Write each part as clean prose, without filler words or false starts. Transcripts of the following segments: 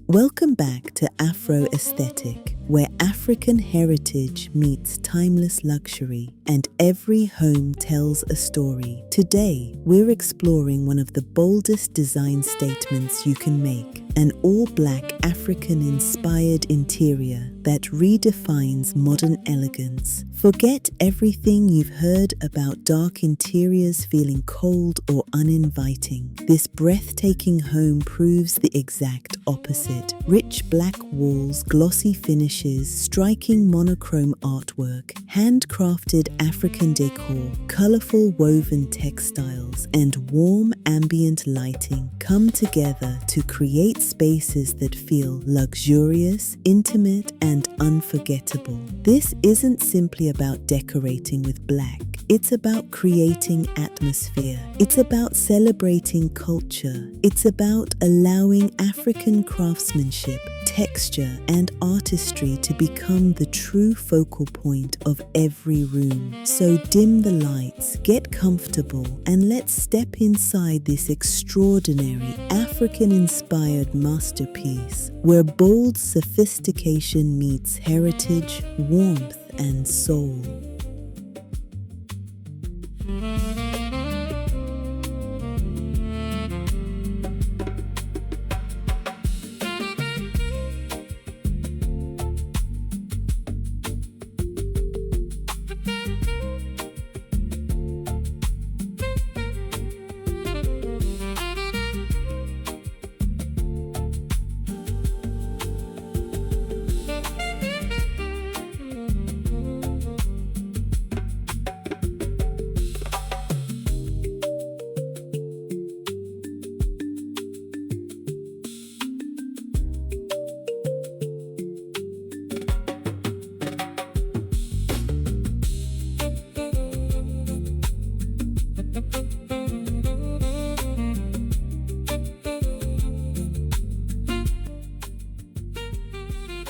Welcome back to Afro Aesthetic, where African heritage meets timeless luxury and every home tells a story. Today, we're exploring one of the boldest design statements you can make, an all-black African-inspired interior that redefines modern elegance. Forget everything you've heard about dark interiors feeling cold or uninviting. This breathtaking home proves the exact opposite. Rich black walls, glossy finishes, striking monochrome artwork, handcrafted African decor, colorful woven textiles, and warm ambient lighting come together to create spaces that feel luxurious, intimate, and unforgettable. This isn't simply about decorating with black. It's about creating atmosphere. It's about celebrating culture. It's about allowing African craftsmanship, texture, and artistry to become the true focal point of every room. So dim the lights, get comfortable, and let's step inside this extraordinary African-inspired masterpiece where bold sophistication meets heritage, warmth, and soul.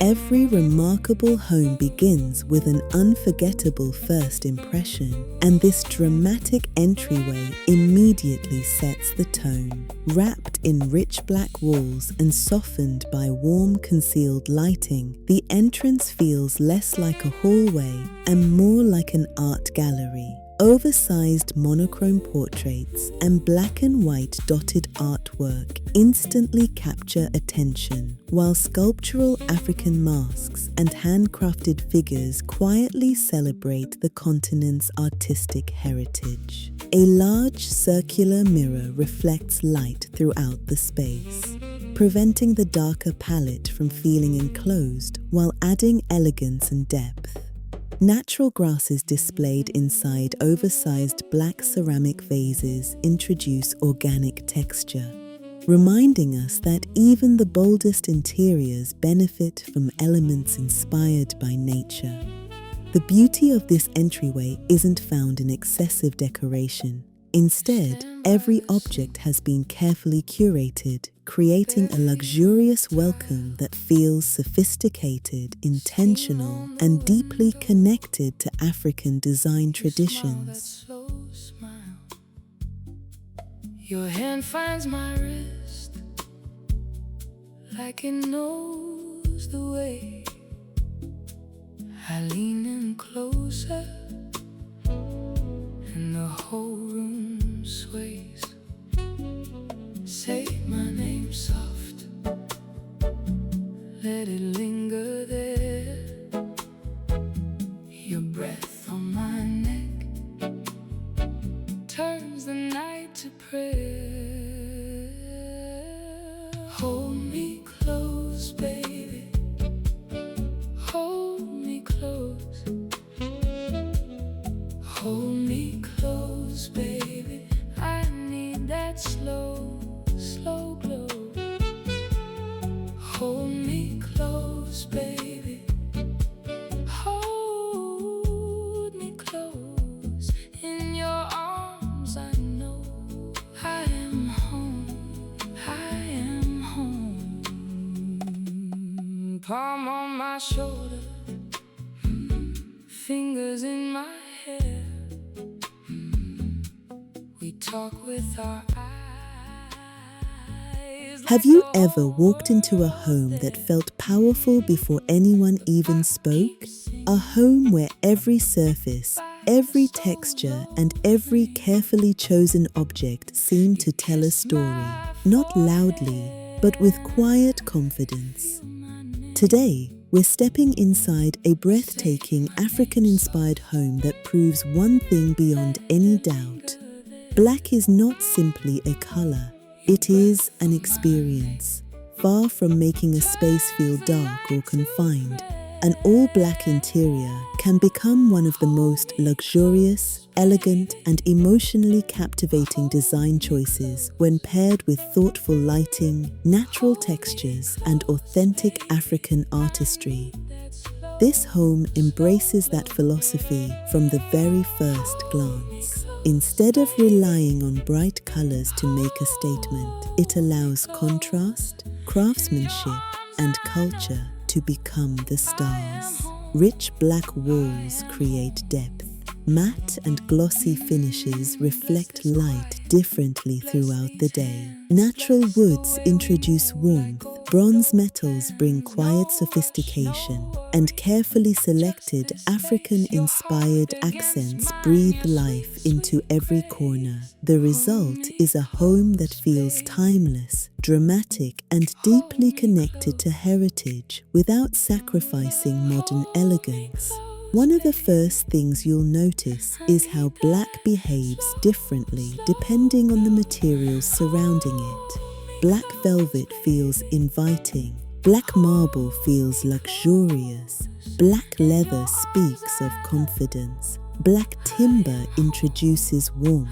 Every remarkable home begins with an unforgettable first impression, and this dramatic entryway immediately sets the tone. Wrapped in rich black walls and softened by warm concealed lighting, the entrance feels less like a hallway and more like an art gallery. Oversized monochrome portraits and black and white dotted artwork instantly capture attention, while sculptural African masks and handcrafted figures quietly celebrate the continent's artistic heritage. A large circular mirror reflects light throughout the space, preventing the darker palette from feeling enclosed while adding elegance and depth. Natural grasses displayed inside oversized black ceramic vases introduce organic texture, reminding us that even the boldest interiors benefit from elements inspired by nature. The beauty of this entryway isn't found in excessive decoration. Instead, every object has been carefully curated, creating a luxurious welcome that feels sophisticated, intentional, and deeply connected to African design traditions. Your hand finds my wrist like it knows the way. I lean in closer and the whole room sways. Say my name soft, let it linger there. Your breath on my neck turns the night to prayer. Hold me close, baby, hold me close. Hold me close, baby, I need that slow glow. Hold me close, baby, hold me close. In your arms I know I am home, I am home. Palm on my shoulder, fingers in my hair. We talk with our eyes Have you ever walked into a home that felt powerful before anyone even spoke? A home where every surface, every texture, and every carefully chosen object seemed to tell a story, not loudly, but with quiet confidence. Today, we're stepping inside a breathtaking African-inspired home that proves one thing beyond any doubt. Black is not simply a color, it is an experience. Far from making a space feel dark or confined, an all-black interior can become one of the most luxurious, elegant, and emotionally captivating design choices when paired with thoughtful lighting, natural textures, and authentic African artistry. This home embraces that philosophy from the very first glance. Instead of relying on bright colors to make a statement, it allows contrast, craftsmanship, and culture to become the stars. Rich black walls create depth. Matte and glossy finishes reflect light differently throughout the day. Natural woods introduce warmth, bronze metals bring quiet sophistication, and carefully selected African-inspired accents breathe life into every corner. The result is a home that feels timeless, dramatic, and deeply connected to heritage without sacrificing modern elegance. One of the first things you'll notice is how black behaves differently depending on the materials surrounding it. Black velvet feels inviting, black marble feels luxurious, black leather speaks of confidence, black timber introduces warmth.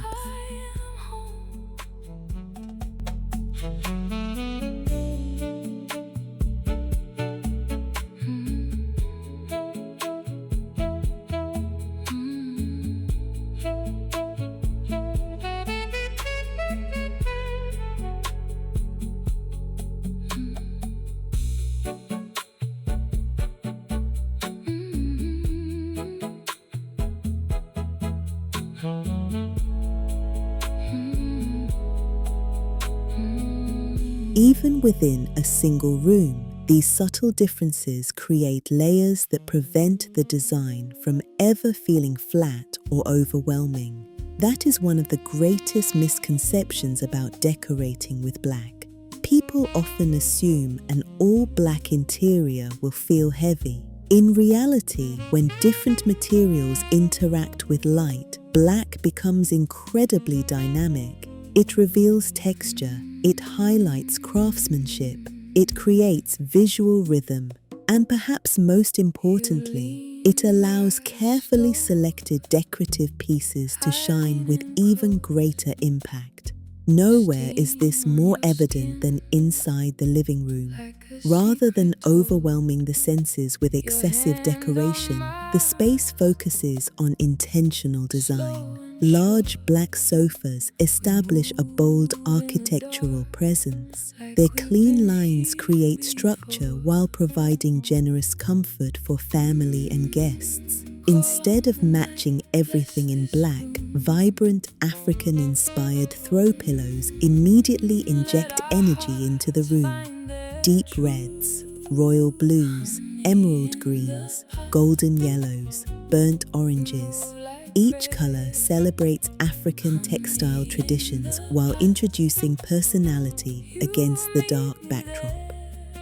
Even within a single room, these subtle differences create layers that prevent the design from ever feeling flat or overwhelming. That is one of the greatest misconceptions about decorating with black. People often assume an all-black interior will feel heavy. In reality, when different materials interact with light, black becomes incredibly dynamic. It reveals texture, it highlights craftsmanship, it creates visual rhythm, and perhaps most importantly, it allows carefully selected decorative pieces to shine with even greater impact. Nowhere is this more evident than inside the living room. Rather than overwhelming the senses with excessive decoration, the space focuses on intentional design. Large black sofas establish a bold architectural presence. Their clean lines create structure while providing generous comfort for family and guests. Instead of matching everything in black, vibrant African-inspired throw pillows immediately inject energy into the room. Deep reds, royal blues, emerald greens, golden yellows, burnt oranges. Each color celebrates African textile traditions while introducing personality against the dark backdrop.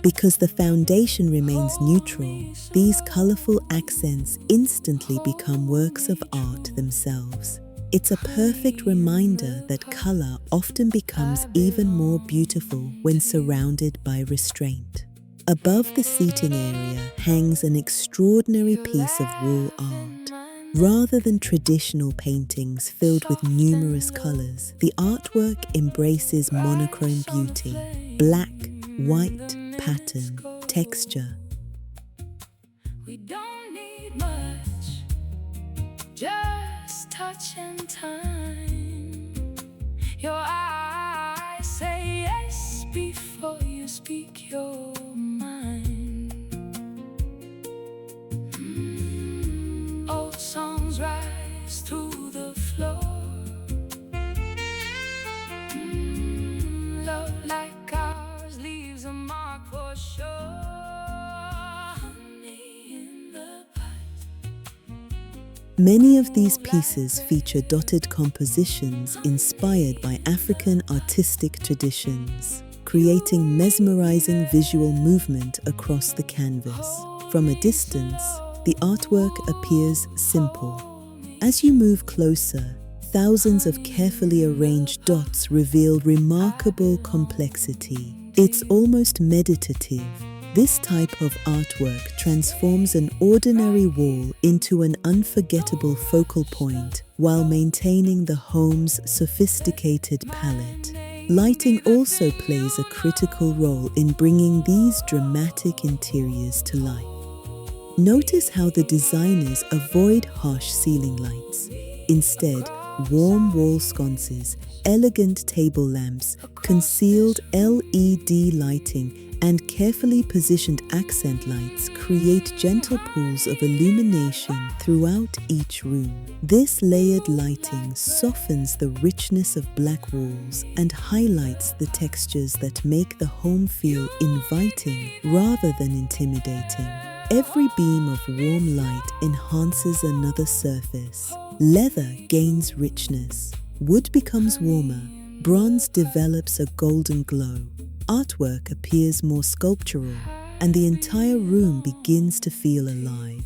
Because the foundation remains neutral, these colorful accents instantly become works of art themselves. It's a perfect reminder that color often becomes even more beautiful when surrounded by restraint. Above the seating area hangs an extraordinary piece of wall art. Rather than traditional paintings filled with numerous colors, the artwork embraces monochrome beauty, black, white, pattern, texture. We don't need much, just touch and time. Your eyes say yes before you speak your mind. Old songs rise through the floor. Love like ours Many of these pieces feature dotted compositions inspired by African artistic traditions, creating mesmerizing visual movement across the canvas. From a distance, the artwork appears simple. As you move closer, thousands of carefully arranged dots reveal remarkable complexity. It's almost meditative. This type of artwork transforms an ordinary wall into an unforgettable focal point while maintaining the home's sophisticated palette. Lighting also plays a critical role in bringing these dramatic interiors to life. Notice how the designers avoid harsh ceiling lights. Instead, warm wall sconces, elegant table lamps, concealed LED lighting, and carefully positioned accent lights create gentle pools of illumination throughout each room. This layered lighting softens the richness of black walls and highlights the textures that make the home feel inviting rather than intimidating. Every beam of warm light enhances another surface. Leather gains richness. Wood becomes warmer. Bronze develops a golden glow. Artwork appears more sculptural, and the entire room begins to feel alive.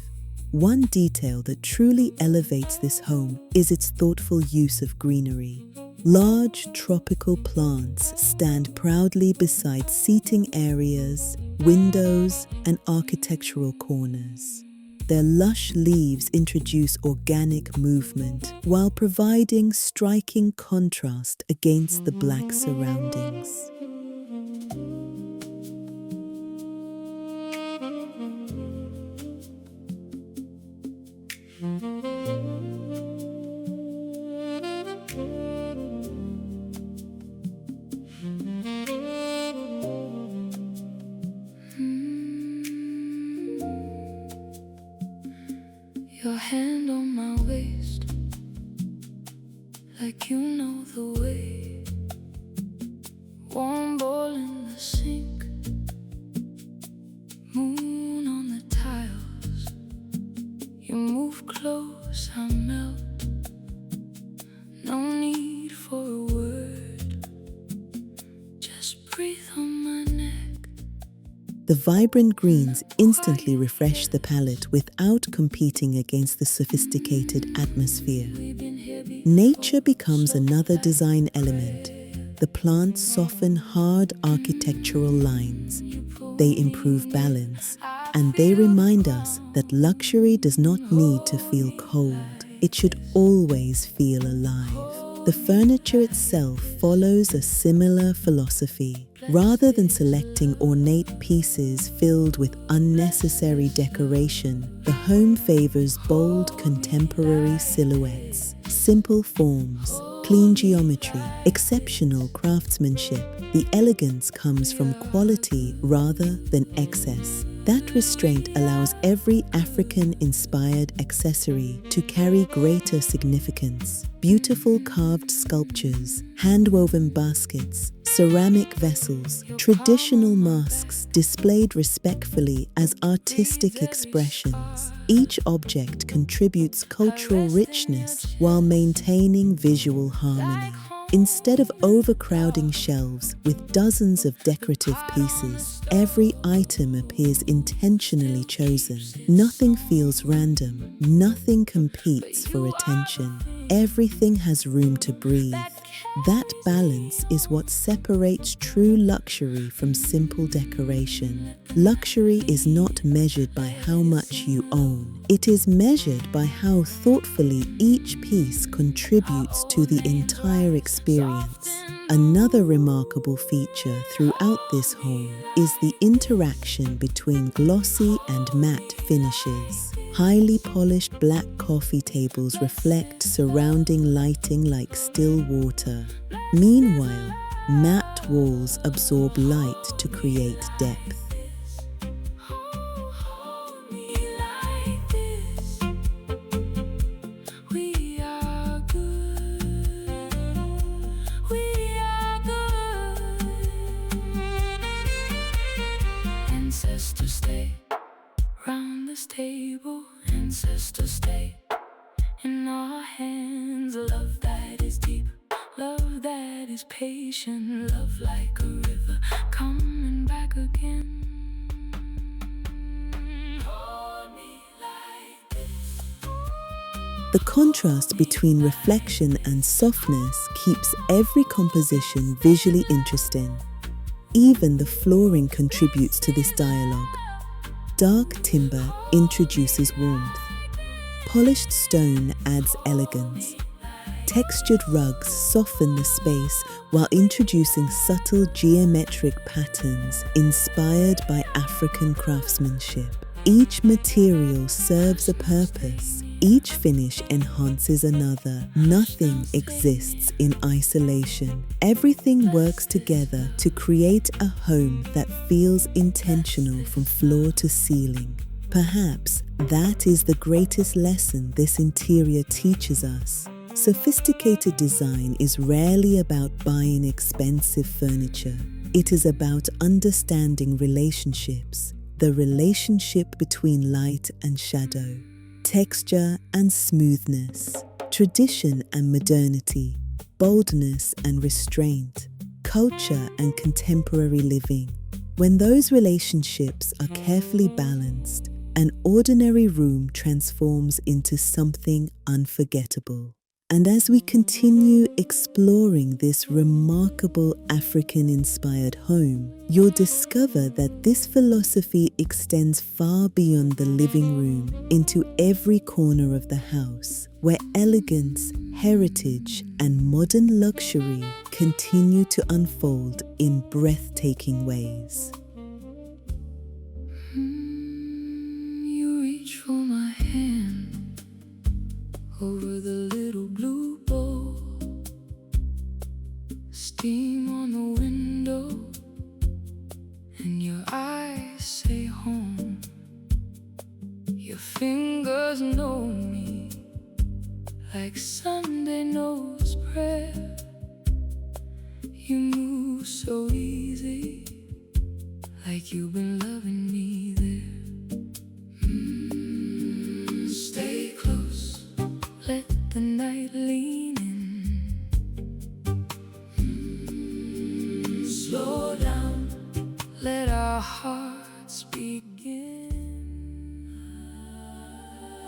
One detail that truly elevates this home is its thoughtful use of greenery. Large tropical plants stand proudly beside seating areas, windows, and architectural corners. Their lush leaves introduce organic movement while providing striking contrast against the black surroundings. Your hand on my waist, like you know the way. Warm bowl in the sink, moon on the tiles. You move close, I melt. No need for a word, just breathe on my neck. The vibrant greens instantly refresh the palette without competing against the sophisticated atmosphere. Nature becomes another design element. The plants soften hard architectural lines. They improve balance, and they remind us that luxury does not need to feel cold. It should always feel alive. The furniture itself follows a similar philosophy. Rather than selecting ornate pieces filled with unnecessary decoration, the home favors bold contemporary silhouettes, simple forms, clean geometry, exceptional craftsmanship. The elegance comes from quality rather than excess. That restraint allows every African-inspired accessory to carry greater significance. Beautiful carved sculptures, hand-woven baskets, ceramic vessels, traditional masks displayed respectfully as artistic expressions. Each object contributes cultural richness while maintaining visual harmony. Instead of overcrowding shelves with dozens of decorative pieces, every item appears intentionally chosen. Nothing feels random. Nothing competes for attention. Everything has room to breathe. That balance is what separates true luxury from simple decoration. Luxury is not measured by how much you own. It is measured by how thoughtfully each piece contributes to the entire experience. Another remarkable feature throughout this home is the interaction between glossy and matte finishes. Highly polished black coffee tables reflect surrounding lighting like still water. Meanwhile, matte walls absorb light to create depth. Ancestors stay round this table, ancestors stay. that is patient, love like a river coming back again. Hold me like this. The contrast between reflection and softness keeps every composition visually interesting. Even the flooring contributes to this dialogue. Dark timber introduces warmth. Polished stone adds elegance. Textured rugs soften the space while introducing subtle geometric patterns inspired by African craftsmanship. Each material serves a purpose. Each finish enhances another. Nothing exists in isolation. Everything works together to create a home that feels intentional from floor to ceiling. Perhaps that is the greatest lesson this interior teaches us. Sophisticated design is rarely about buying expensive furniture. It is about understanding relationships, the relationship between light and shadow, texture and smoothness, tradition and modernity, boldness and restraint, culture and contemporary living. When those relationships are carefully balanced, an ordinary room transforms into something unforgettable. And as we continue exploring this remarkable African-inspired home, you'll discover that this philosophy extends far beyond the living room into every corner of the house, where elegance, heritage, and modern luxury continue to unfold in breathtaking ways. You reach for my hand over the little blue bowl, steam on the window, and your eyes say home. Your fingers know me like Sunday knows prayer. You move so easy, like you've been loving me there. Stay close, let the night lean in. Slow down, let our hearts begin.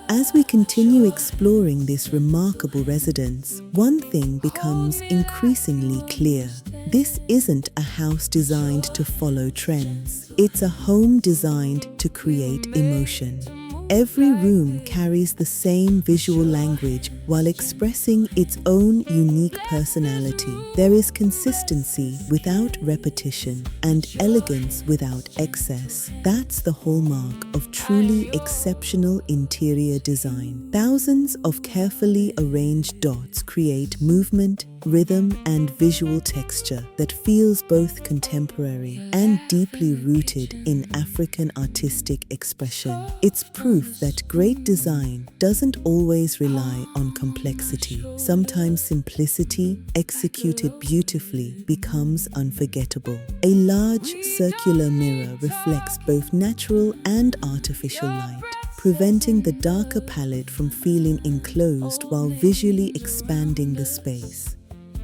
As we continue exploring this remarkable residence, one thing becomes increasingly clear. This isn't a house designed to follow trends. It's a home designed to create emotion. Every room carries the same visual language while expressing its own unique personality. There is consistency without repetition and elegance without excess. That's the hallmark of truly exceptional interior design. Thousands of carefully arranged dots create movement, rhythm, and visual texture that feels both contemporary and deeply rooted in African artistic expression. It's proof that great design doesn't always rely on complexity. Sometimes simplicity, executed beautifully, becomes unforgettable. A large circular mirror reflects both natural and artificial light, preventing the darker palette from feeling enclosed while visually expanding the space.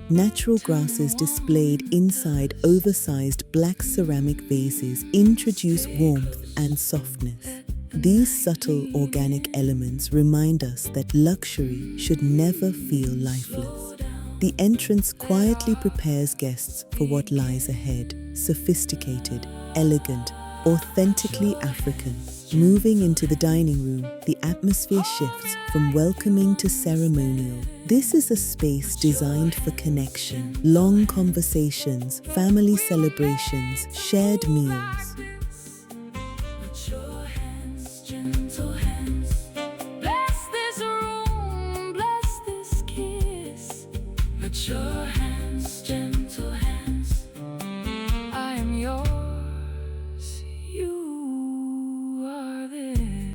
Natural grasses displayed inside oversized black ceramic vases introduce warmth and softness. These subtle organic elements remind us that luxury should never feel lifeless. The entrance quietly prepares guests for what lies ahead: sophisticated, elegant, authentically African. Moving into the dining room, the atmosphere shifts from welcoming to ceremonial. This is a space designed for connection, long conversations, family celebrations, shared meals. Put your hands, gentle hands. Bless this room, bless this kiss. Put your hands, gentle hands. I am yours, you are this.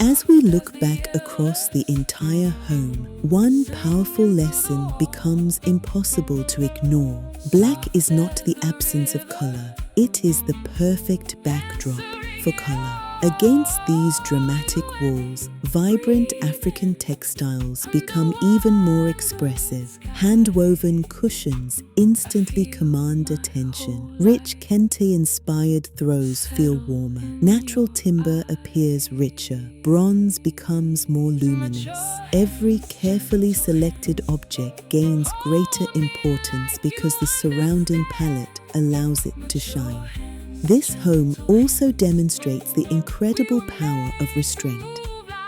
As we look back across the entire home, one powerful lesson becomes impossible to ignore. Black is not the absence of color, it is the perfect backdrop for color. Against these dramatic walls, vibrant African textiles become even more expressive. Hand-woven cushions instantly command attention. Rich Kente-inspired throws feel warmer. Natural timber appears richer. Bronze becomes more luminous. Every carefully selected object gains greater importance because the surrounding palette allows it to shine. This home also demonstrates the incredible power of restraint.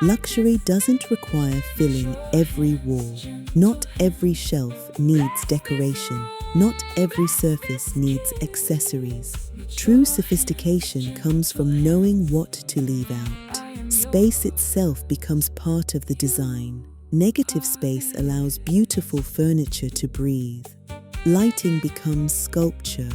Luxury doesn't require filling every wall. Not every shelf needs decoration. Not every surface needs accessories. True sophistication comes from knowing what to leave out. Space itself becomes part of the design. Negative space allows beautiful furniture to breathe. Lighting becomes sculpture.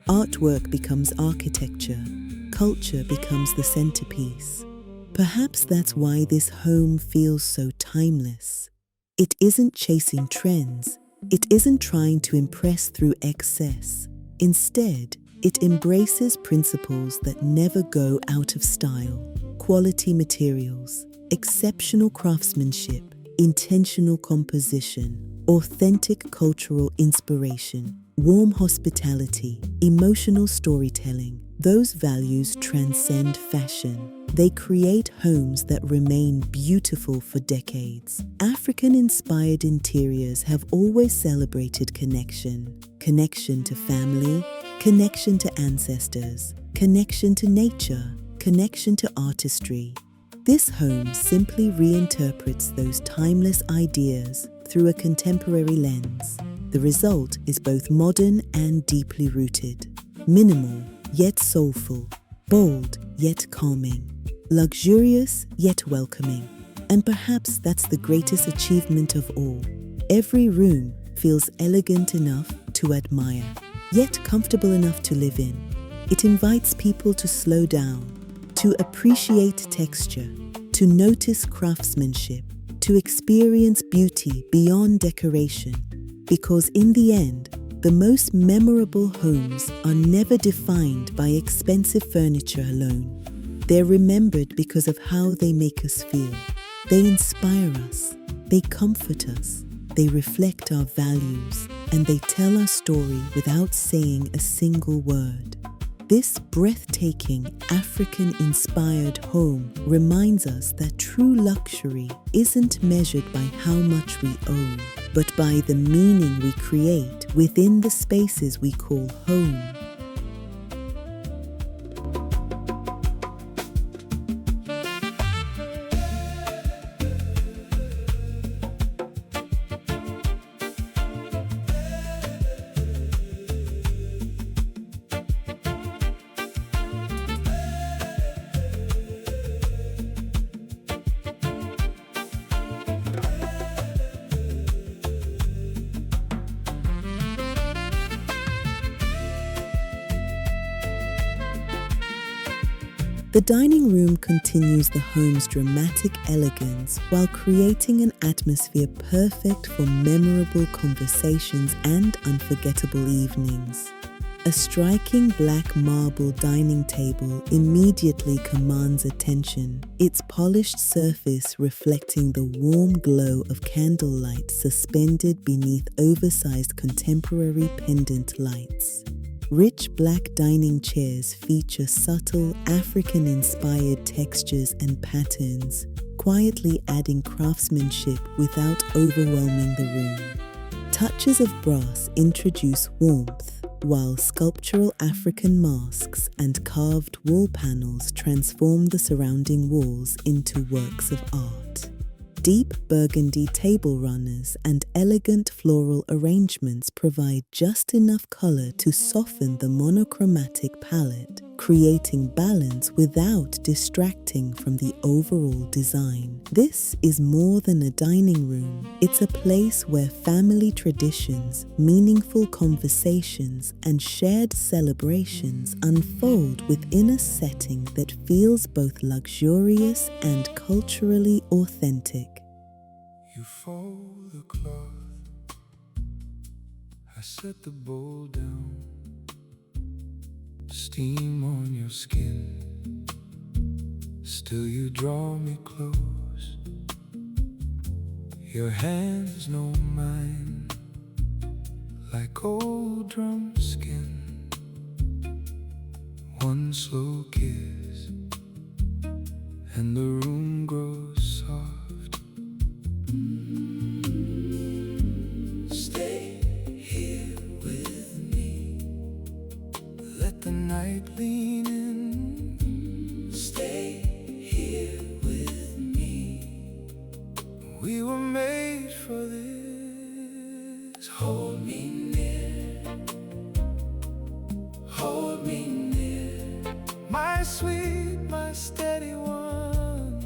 Artwork becomes architecture. Culture becomes the centerpiece. Perhaps that's why this home feels so timeless. It isn't chasing trends. It isn't trying to impress through excess. Instead, it embraces principles that never go out of style. Quality materials, exceptional craftsmanship, intentional composition, authentic cultural inspiration, warm hospitality, emotional storytelling. Those values transcend fashion. They create homes that remain beautiful for decades. African-inspired interiors have always celebrated connection. Connection to family, connection to ancestors, connection to nature, connection to artistry. This home simply reinterprets those timeless ideas through a contemporary lens. The result is both modern and deeply rooted. Minimal, yet soulful. Bold, yet calming. Luxurious, yet welcoming. And perhaps that's the greatest achievement of all. Every room feels elegant enough to admire, yet comfortable enough to live in. It invites people to slow down, to appreciate texture, to notice craftsmanship, to experience beauty beyond decoration. Because in the end, the most memorable homes are never defined by expensive furniture alone. They're remembered because of how they make us feel. They inspire us, they comfort us, they reflect our values, and they tell our story without saying a single word. This breathtaking African-inspired home reminds us that true luxury isn't measured by how much we own, but by the meaning we create within the spaces we call home. The dining room continues the home's dramatic elegance while creating an atmosphere perfect for memorable conversations and unforgettable evenings. A striking black marble dining table immediately commands attention, its polished surface reflecting the warm glow of candlelight suspended beneath oversized contemporary pendant lights. Rich black dining chairs feature subtle African-inspired textures and patterns, quietly adding craftsmanship without overwhelming the room. Touches of brass introduce warmth, while sculptural African masks and carved wall panels transform the surrounding walls into works of art. Deep burgundy table runners and elegant floral arrangements provide just enough color to soften the monochromatic palette, creating balance without distracting from the overall design. This is more than a dining room. It's a place where family traditions, meaningful conversations, and shared celebrations unfold within a setting that feels both luxurious and culturally authentic. You fold the cloth, I set the bowl down, steam on your skin, Still you draw me close. Your hands know mine, like old drum skin. One slow kiss, and the room grows soft. Stay here with me. Let the night lean in. Stay here with me. We were made for this. Hold me near. Hold me near. My sweet, my steady one.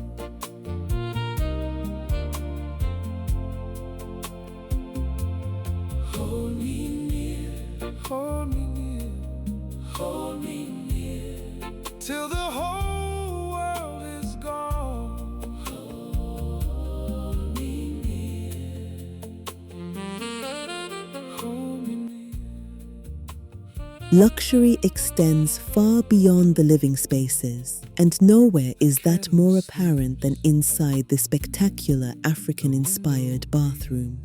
Hold me near. Hold me near. Hold me near. Till the whole world is gone. Hold me near. Hold me near. Luxury extends far beyond the living spaces, and nowhere is that more apparent than inside the spectacular African-inspired bathroom.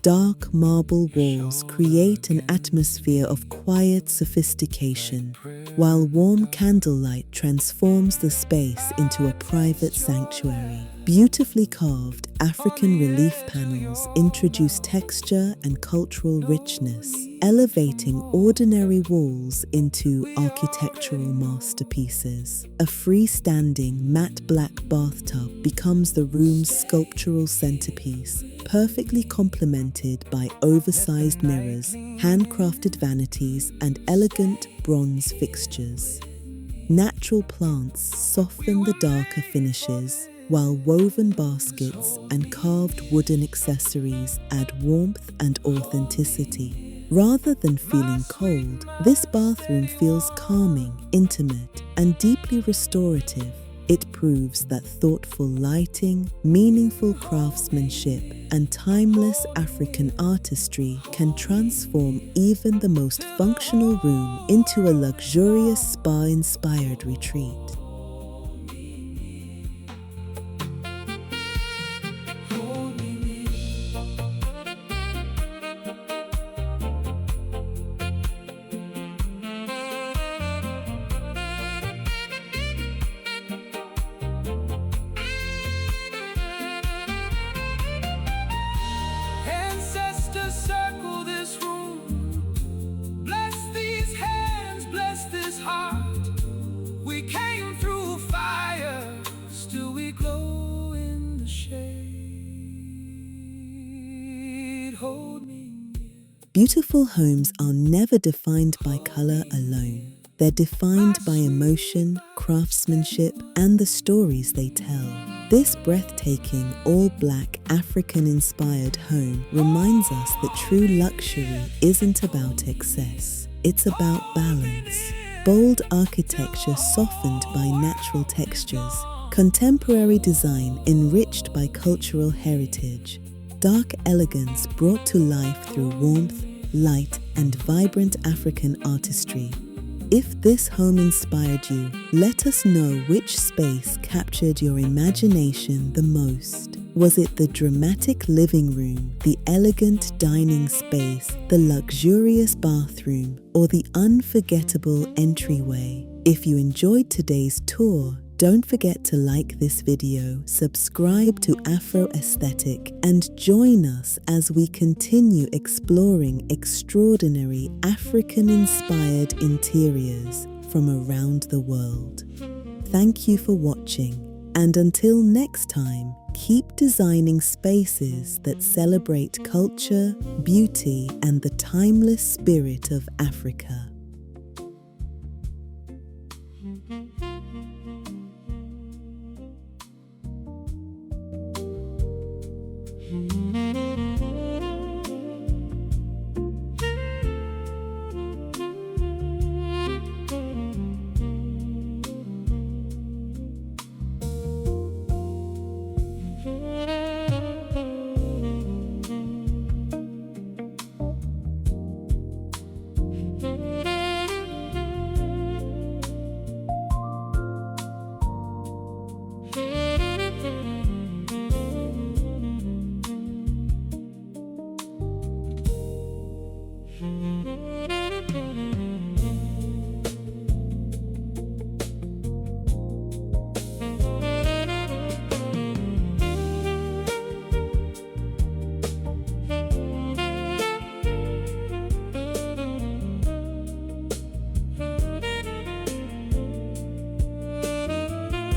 Dark marble walls create an atmosphere of quiet sophistication, while warm candlelight transforms the space into a private sanctuary. Beautifully carved African relief panels introduce texture and cultural richness, elevating ordinary walls into architectural masterpieces. A freestanding matte black bathtub becomes the room's sculptural centerpiece, perfectly complemented by oversized mirrors, handcrafted vanities, and elegant bronze fixtures. Natural plants soften the darker finishes, while woven baskets and carved wooden accessories add warmth and authenticity. Rather than feeling cold, this bathroom feels calming, intimate, and deeply restorative. It proves that thoughtful lighting, meaningful craftsmanship, and timeless African artistry can transform even the most functional room into a luxurious spa-inspired retreat. Circle this room. Bless these hands, bless this heart. We came through fire, still we glow in the shade. Hold me near. Beautiful homes are never defined by color alone. They're defined by emotion, craftsmanship, and the stories they tell. This breathtaking, all-black, African-inspired home reminds us that true luxury isn't about excess. It's about balance. Bold architecture softened by natural textures. Contemporary design enriched by cultural heritage. Dark elegance brought to life through warmth, light, and vibrant African artistry. If this home inspired you, let us know which space captured your imagination the most. Was it the dramatic living room, the elegant dining space, the luxurious bathroom, or the unforgettable entryway? If you enjoyed today's tour, don't forget to like this video, subscribe to AFRO AESTHETIC, and join us as we continue exploring extraordinary African-inspired interiors from around the world. Thank you for watching, and until next time, keep designing spaces that celebrate culture, beauty, and the timeless spirit of Africa.